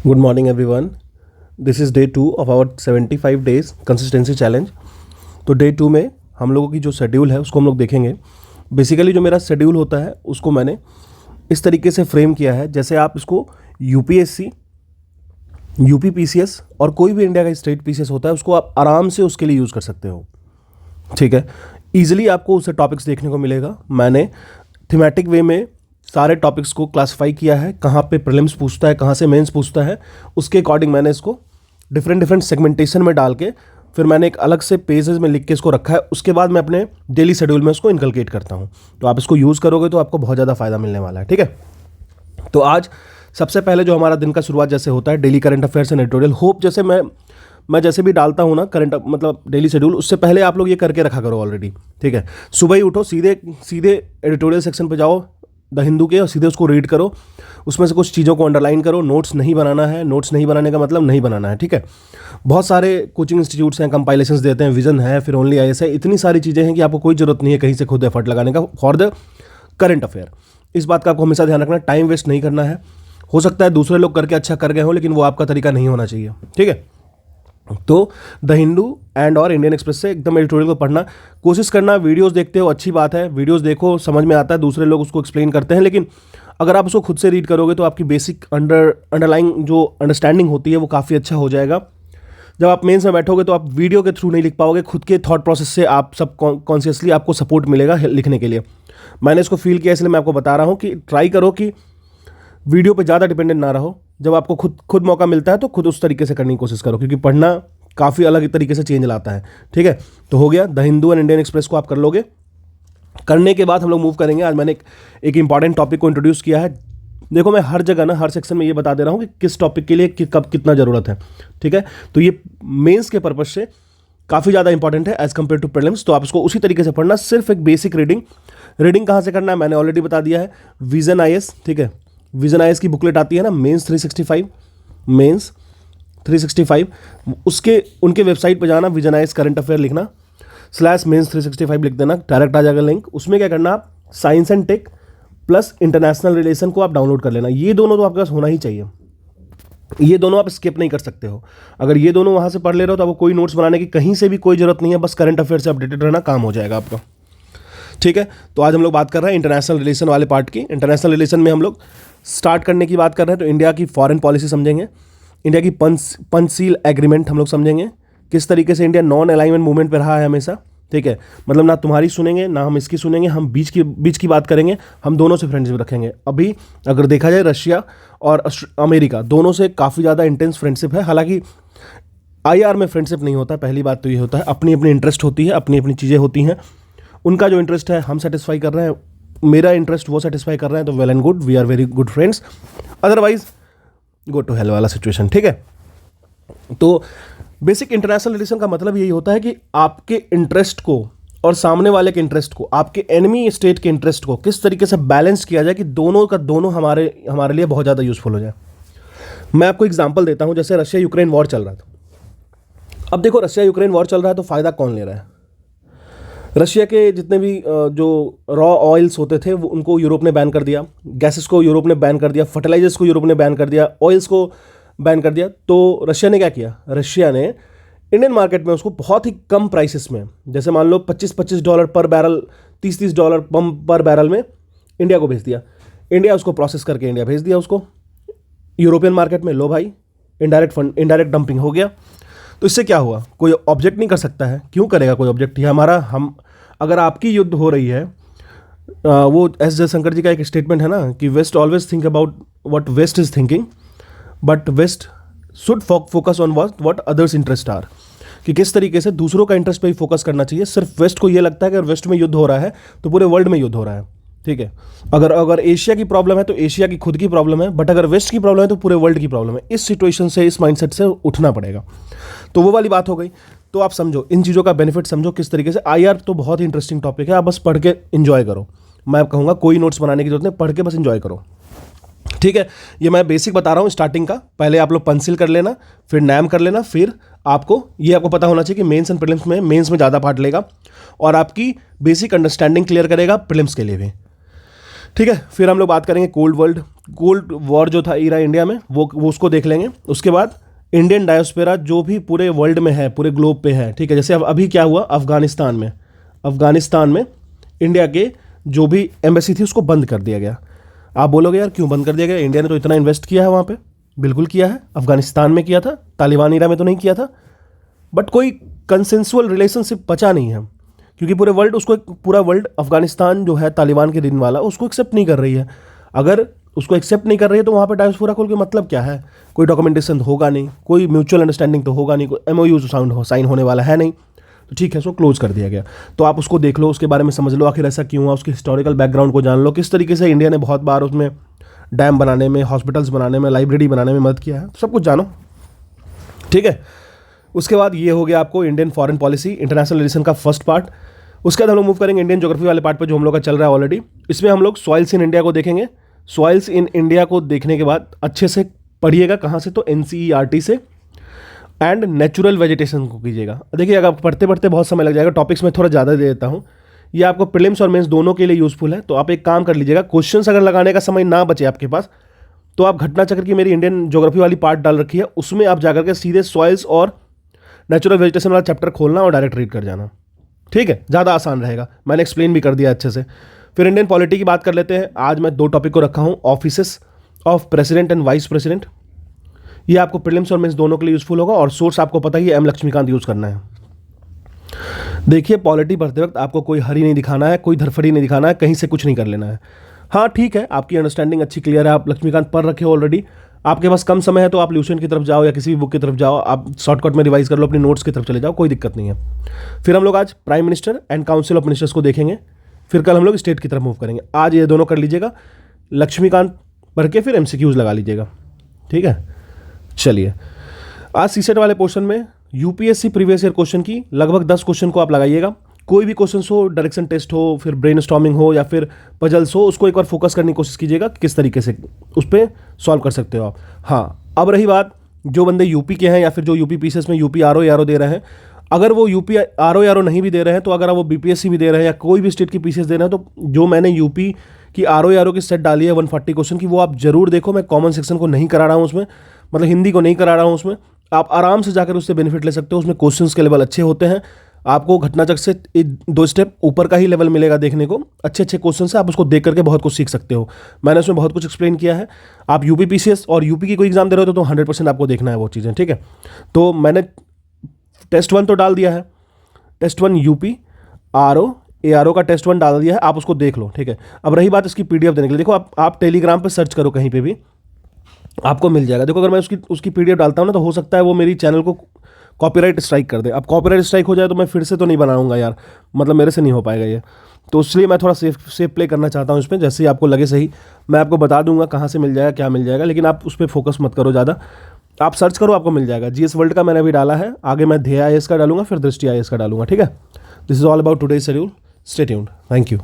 Good morning, everyone. This is day 2 of our 75 days consistency challenge. तो day 2 में हम लोगों की जो शेड्यूल है उसको हम लोग देखेंगे. बेसिकली जो मेरा शेड्यूल होता है उसको मैंने इस तरीके से फ्रेम किया है जैसे आप इसको यूपीएससी, यूपीपीसीएस और कोई भी इंडिया का स्टेट पीसीएस होता है उसको आप आराम से उसके लिए यूज़ कर सकते हो. ठीक है, ईजिली आपको उससे टॉपिक्स देखने को मिलेगा. मैंने थीमेटिक वे में सारे टॉपिक्स को क्लासिफाई किया है, कहाँ पे प्रीलिम्स पूछता है, कहाँ से मेंस पूछता है, उसके अकॉर्डिंग मैंने इसको डिफरेंट सेगमेंटेशन में डाल के फिर मैंने एक अलग से पेजेस में लिख के इसको रखा है. उसके बाद मैं अपने डेली शेड्यूल में उसको इनकलकेट करता हूँ. तो आप इसको यूज़ करोगे तो आपको बहुत ज़्यादा फ़ायदा मिलने वाला है. ठीक है, तो आज सबसे पहले जो हमारा दिन का शुरुआत जैसे होता है daily current affairs and editorial. Hope जैसे मैं जैसे भी डालता हूँ ना करंट मतलब डेली शेड्यूल, उससे पहले आप लोग ये करके रखा करो ऑलरेडी. ठीक है, सुबह ही उठो, सीधे एडिटोरियल सेक्शन पे जाओ द हिंदू के और सीधे उसको रीड करो. उसमें से कुछ चीज़ों को अंडरलाइन करो. नोट्स नहीं बनाना है. नोट्स नहीं बनाने का मतलब नहीं बनाना है. ठीक है, बहुत सारे कोचिंग इंस्टीट्यूट्स हैं, कंपाइलेशंस देते हैं, विजन है, फिर ओनली आईएएस है, इतनी सारी चीज़ें हैं कि आपको कोई ज़रूरत नहीं है कहीं से खुद एफर्ट लगाने का फॉर द करंट अफेयर. इस बात का आपको हमेशा ध्यान रखना, टाइम वेस्ट नहीं करना है. हो सकता है दूसरे लोग करके अच्छा कर गए हों, लेकिन वो आपका तरीका नहीं होना चाहिए. ठीक है, तो द हिंदू एंड और इंडियन एक्सप्रेस से एकदम एडिटोरियल को पढ़ना कोशिश करना. वीडियोस देखते हो अच्छी बात है, वीडियोस देखो, समझ में आता है, दूसरे लोग उसको एक्सप्लेन करते हैं, लेकिन अगर आप उसको खुद से रीड करोगे तो आपकी बेसिक अंडरलाइंग जो अंडरस्टैंडिंग होती है वो काफ़ी अच्छा हो जाएगा. जब आप मेंस में बैठोगे तो आप वीडियो के थ्रू नहीं लिख पाओगे, खुद के थॉट प्रोसेस से आप सब कॉन्शियसली आपको सपोर्ट मिलेगा लिखने के लिए. मैंने इसको फील किया इसलिए मैं आपको बता रहा हूँ कि ट्राई करो कि वीडियो पे ज़्यादा डिपेंडेंट ना रहो. जब आपको खुद मौका मिलता है तो खुद उस तरीके से करने की कोशिश करो, क्योंकि पढ़ना काफ़ी अलग तरीके से चेंज लाता है. ठीक है, तो हो गया. The Hindu and Indian express को आप कर लोगे. करने के बाद हम लोग मूव करेंगे. आज मैंने एक इंपॉर्टेंट टॉपिक को इंट्रोड्यूस किया है. देखो, मैं हर जगह ना हर सेक्शन में ये बता दे रहा हूँ कि किस टॉपिक के लिए कब कितना ज़रूरत है. ठीक है, तो ये मेंस के पर्पज से काफ़ी ज़्यादा इंपॉर्टेंट है एज कम्पेयर टू प्रीलिम्स. तो आप इसको उसी तरीके से पढ़ना. सिर्फ एक बेसिक रीडिंग कहाँ से करना है मैंने ऑलरेडी बता दिया है. Vision IAS. ठीक है, विजन आईएएस की बुकलेट आती है ना, मेंस 365 उसके उनके वेबसाइट पर जाना, विजन आईएएस करंट अफेयर लिखना, /मेंस 365 लिख देना, डायरेक्ट आ जाएगा लिंक. उसमें क्या करना, आप science and tech plus international relation को आप डाउनलोड कर लेना. ये दोनों तो आपके पास होना ही चाहिए. ये दोनों आप स्किप नहीं कर सकते हो. अगर ये दोनों वहाँ से पढ़ ले रहे हो तो आपको कोई नोट्स बनाने की कहीं से भी कोई ज़रूरत नहीं है. बस करंट अफेयर से अपडेटेड रहना, काम हो जाएगा आपका. ठीक है, तो आज हम लोग बात कर रहे हैं इंटरनेशनल रिलेशन वाले पार्ट की. इंटरनेशनल रिलेशन में हम लोग स्टार्ट करने की बात कर रहे हैं तो इंडिया की फॉरेन पॉलिसी समझेंगे, इंडिया की पंचशील एग्रीमेंट हम लोग समझेंगे, किस तरीके से इंडिया नॉन अलाइनमेंट मूवमेंट पर रहा है हमेशा. ठीक है, मतलब ना तुम्हारी सुनेंगे ना हम इसकी सुनेंगे, हम बीच की बात करेंगे, हम दोनों से फ्रेंडशिप रखेंगे. अभी अगर देखा जाए रशिया और अमेरिका दोनों से काफ़ी ज़्यादा इंटेंस फ्रेंडशिप है. हालांकि आईआर में फ्रेंडशिप नहीं होता. पहली बात तो ये होता है अपनी अपनी इंटरेस्ट होती है, अपनी अपनी चीज़ें होती हैं. उनका जो इंटरेस्ट है हम सेटिस्फाई कर रहे हैं, मेरा इंटरेस्ट वो सेटिस्फाई कर रहे हैं, तो well and good, we are very good friends. Otherwise go to hell वाला सिचुएशन. ठीक है, तो बेसिक इंटरनेशनल रिलेशन का मतलब यही होता है कि आपके इंटरेस्ट को और सामने वाले के इंटरेस्ट को, आपके एनिमी स्टेट के इंटरेस्ट को किस तरीके से बैलेंस किया जाए कि दोनों का दोनों हमारे लिए बहुत ज़्यादा यूजफुल हो जाए. मैं आपको एग्जांपल देता हूं. जैसे रशिया यूक्रेन वॉर चल रहा था. अब देखो, रशिया यूक्रेन वॉर चल रहा है तो फ़ायदा कौन ले रहा है? रशिया के जितने भी जो रॉ ऑयल्स होते थे वो उनको यूरोप ने बैन कर दिया, गैसेस को यूरोप ने बैन कर दिया, फर्टिलाइजर्स को यूरोप ने बैन कर दिया, ऑयल्स को बैन कर दिया. तो रशिया ने क्या किया? रशिया ने इंडियन मार्केट में उसको बहुत ही कम प्राइसेस में, जैसे मान लो $25 पर बैरल, $30 पर बैरल में इंडिया को भेज दिया. इंडिया उसको प्रोसेस करके इंडिया भेज दिया उसको यूरोपियन मार्केट में. लो भाई, इनडायरेक्ट डंपिंग हो गया. तो इससे क्या हुआ? कोई ऑब्जेक्ट नहीं कर सकता है. क्यों करेगा कोई ऑब्जेक्ट? ये हम अगर आपकी युद्ध हो रही है, वो एस जयशंकर जी का एक स्टेटमेंट है ना कि West always think about what West is thinking, but West should focus on what others interest are. कि किस तरीके से दूसरों का इंटरेस्ट पे ही फोकस करना चाहिए. सिर्फ वेस्ट को ये लगता है कि अगर वेस्ट में युद्ध हो रहा है तो पूरे वर्ल्ड में युद्ध हो रहा है. ठीक है, अगर एशिया की प्रॉब्लम है तो एशिया की खुद की प्रॉब्लम है, बट अगर वेस्ट की प्रॉब्लम है तो पूरे वर्ल्ड की प्रॉब्लम है. इस सिचुएशन से, इस माइंडसेट से उठना पड़ेगा. तो वो वाली बात हो गई. तो आप समझो, इन चीज़ों का बेनिफिट समझो किस तरीके से. आईआर तो बहुत ही इंटरेस्टिंग टॉपिक है, आप बस पढ़ के इन्जॉय करो. मैं कहूँगा कोई नोट्स बनाने की जरूरत नहीं, पढ़ के बस इन्जॉय करो. ठीक है, ये मैं बेसिक बता रहा हूँ स्टार्टिंग का. पहले आप लोग पेंसिल कर लेना, फिर नैम कर लेना, फिर आपको पता होना चाहिए कि मेंस एंड प्रीलिम्स में ज़्यादा पार्ट लेगा और आपकी बेसिक अंडरस्टैंडिंग क्लियर करेगा प्रीलिम्स के लिए भी. ठीक है, फिर हम लोग बात करेंगे कोल्ड कोल्ड वॉर जो था ईरा इंडिया में, वो उसको देख लेंगे। उसके बाद इंडियन डायोस्फेरा जो भी पूरे वर्ल्ड में है, पूरे ग्लोब पे है, ठीक है। जैसे अब अभी क्या हुआ अफगानिस्तान में इंडिया के जो भी एम्बेसी थी उसको बंद कर दिया गया। आप बोलोगे यार क्यों बंद कर दिया गया, इंडिया ने तो इतना इन्वेस्ट किया है वहाँ पे। बिल्कुल किया है, अफगानिस्तान में किया था, तालिबान ईरा में तो नहीं किया था। बट कोई कंसेंसुअल रिलेशनशिप बचा नहीं है, क्योंकि पूरा वर्ल्ड अफगानिस्तान जो है तालिबान के दिन वाला उसको एक्सेप्ट नहीं कर रही है। अगर उसको एक्सेप्ट नहीं कर रही है तो वहाँ पे डायोस्फोरा खोल के मतलब क्या है? कोई डॉक्यूमेंटेशन होगा नहीं, कोई म्यूचुअल अंडरस्टैंडिंग तो होगा नहीं, कोई MOU साइन होने वाला है नहीं, तो ठीक है, उसको क्लोज कर दिया गया। तो आप उसको देख लो, उसके बारे में समझ लो आखिर ऐसा क्यों हुआ, उसके हिस्टोरिकल बैकग्राउंड को जान लो, किस तरीके से इंडिया ने बहुत बार उसमें डैम बनाने में, हॉस्पिटल्स बनाने में, लाइब्रेरी बनाने में मदद किया है, सब कुछ जानो, ठीक है। उसके बाद ये हो गया आपको Indian foreign policy international relation का फर्स्ट पार्ट। उसके बाद हम लोग मूव करेंगे इंडियन ज्योग्राफी वाले पार्ट पर, जो हम लोग का चल रहा है ऑलरेडी। इसमें हम लोग सॉइल्स इन इंडिया को देखेंगे। सॉइल्स इन इंडिया को देखने के बाद अच्छे से पढ़िएगा, कहाँ से? तो NCERT से, एंड नेचुरल वेजिटेशन को कीजिएगा। देखिए अगर पढ़ते पढ़ते बहुत समय लग जाएगा, टॉपिक्स में थोड़ा ज़्यादा दे देता हूँ, ये आपको प्रीलिम्स और मेंस दोनों के लिए यूजफुल है। तो आप एक काम कर लीजिएगा, क्वेश्चंस अगर लगाने का समय ना बचे आपके पास, तो आप घटना चक्र की मेरी इंडियन ज्योग्राफी वाली पार्ट डाल रखी है, उसमें आप जाकर के सीधे सॉइल्स और नेचुरल वेजिटेशन वाला चैप्टर खोलना और डायरेक्ट रीड कर जाना, ठीक है, ज़्यादा आसान रहेगा। मैंने एक्सप्लेन भी कर दिया अच्छे से। फिर इंडियन पॉलिटी की बात कर लेते हैं। आज मैं 2 टॉपिक को रखा हूँ, offices of president and vice president. ये आपको प्रीलिम्स और मेंस दोनों के लिए यूजफुल होगा, और सोर्स आपको पता ही है, M लक्ष्मीकांत यूज़ करना है। देखिए पॉलिटी पढ़ते वक्त आपको कोई हरी नहीं दिखाना है, कोई धरफड़ी नहीं दिखाना है, कहीं से कुछ नहीं कर लेना है। हाँ ठीक है, आपकी अंडरस्टैंडिंग अच्छी क्लियर है, आप लक्ष्मीकांत पढ़ रखे हो ऑलरेडी, आपके पास कम समय है तो आप ल्यूसेंट की तरफ जाओ या किसी भी बुक की तरफ जाओ, आप शॉर्टकट में रिवाइज कर लो, अपनी नोट्स की तरफ चले जाओ, कोई दिक्कत नहीं है। फिर हम लोग आज prime minister and council of ministers को देखेंगे। फिर कल हम लोग स्टेट की तरफ मूव करेंगे। आज ये दोनों कर लीजिएगा, लक्ष्मीकांत पढ़ के फिर MCQs लगा लीजिएगा, ठीक है। चलिए, आज सीसेट वाले पोर्शन में UPSC प्रीवियस ईयर क्वेश्चन की लगभग 10 क्वेश्चन को आप लगाइएगा। कोई भी क्वेश्चन हो, डायरेक्शन टेस्ट हो, फिर ब्रेनस्टॉर्मिंग हो या फिर पजल्स हो, उसको एक बार फोकस करने की कोशिश कीजिएगा किस तरीके से उस पर सॉल्व कर सकते हो आप। हाँ, अब रही बात जो बंदे यूपी के हैं या फिर जो यूपी पीसीएस में यूपी आरओ आरओ दे रहे हैं, अगर वो यूपी आरओ आरओ नहीं भी दे रहे हैं, तो अगर वो बीपीएससी भी दे रहे हैं या कोई भी स्टेट की पीसीएस दे रहे हैं, तो जो मैंने यूपी की आरओ आरओ की सेट डाली है 140 क्वेश्चन की, वो आप जरूर देखो। मैं कॉमन सेक्शन को नहीं करा रहा हूँ उसमें, मतलब हिंदी को नहीं करा रहा हूँ उसमें। आप आराम से जाकर उससे बेनिफिट ले सकते हो, उसमें क्वेश्चंस के लेवल अच्छे होते हैं। आपको घटना चक्र से 2 स्टेप ऊपर का ही लेवल मिलेगा देखने को। अच्छे अच्छे क्वेश्चन से आप उसको देख करके बहुत कुछ सीख सकते हो। मैंने उसमें बहुत कुछ एक्सप्लेन किया है। आप यूपी पीसीएस और यूपी की कोई एग्जाम दे रहे हो तो 100% आपको देखना है वो चीज़ें, ठीक है। तो मैंने टेस्ट 1 तो डाल दिया है, टेस्ट 1 यूपी आरओ ARO का टेस्ट 1 डाल दिया है, आप उसको देख लो, ठीक है। अब रही बात इसकी PDF देने के लिए, देखो आप टेलीग्राम पर सर्च करो, कहीं पे भी आपको मिल जाएगा। देखो अगर मैं उसकी PDF डालता हूँ ना, तो हो सकता है वो मेरी चैनल को कॉपीराइट स्ट्राइक कर दे। अब कॉपीराइट स्ट्राइक हो जाए तो मैं फिर से तो नहीं बनाऊंगा यार, मतलब मेरे से नहीं हो पाएगा ये। तो इसलिए मैं थोड़ा सेफ प्ले करना चाहता हूँ इसमें। जैसे ही आपको लगे सही, मैं आपको बता दूंगा कहाँ से मिल जाएगा, क्या मिल जाएगा, लेकिन आप उस पर फोकस मत करो ज़्यादा। आप सर्च करो, आपको मिल जाएगा। GS वर्ल्ड का मैंने अभी डाला है, आगे मैं ध्येय IAS का डालूंगा, फिर दृष्टि IAS का डालूंगा, ठीक है। This is all about today's schedule. Stay tuned. Thank you.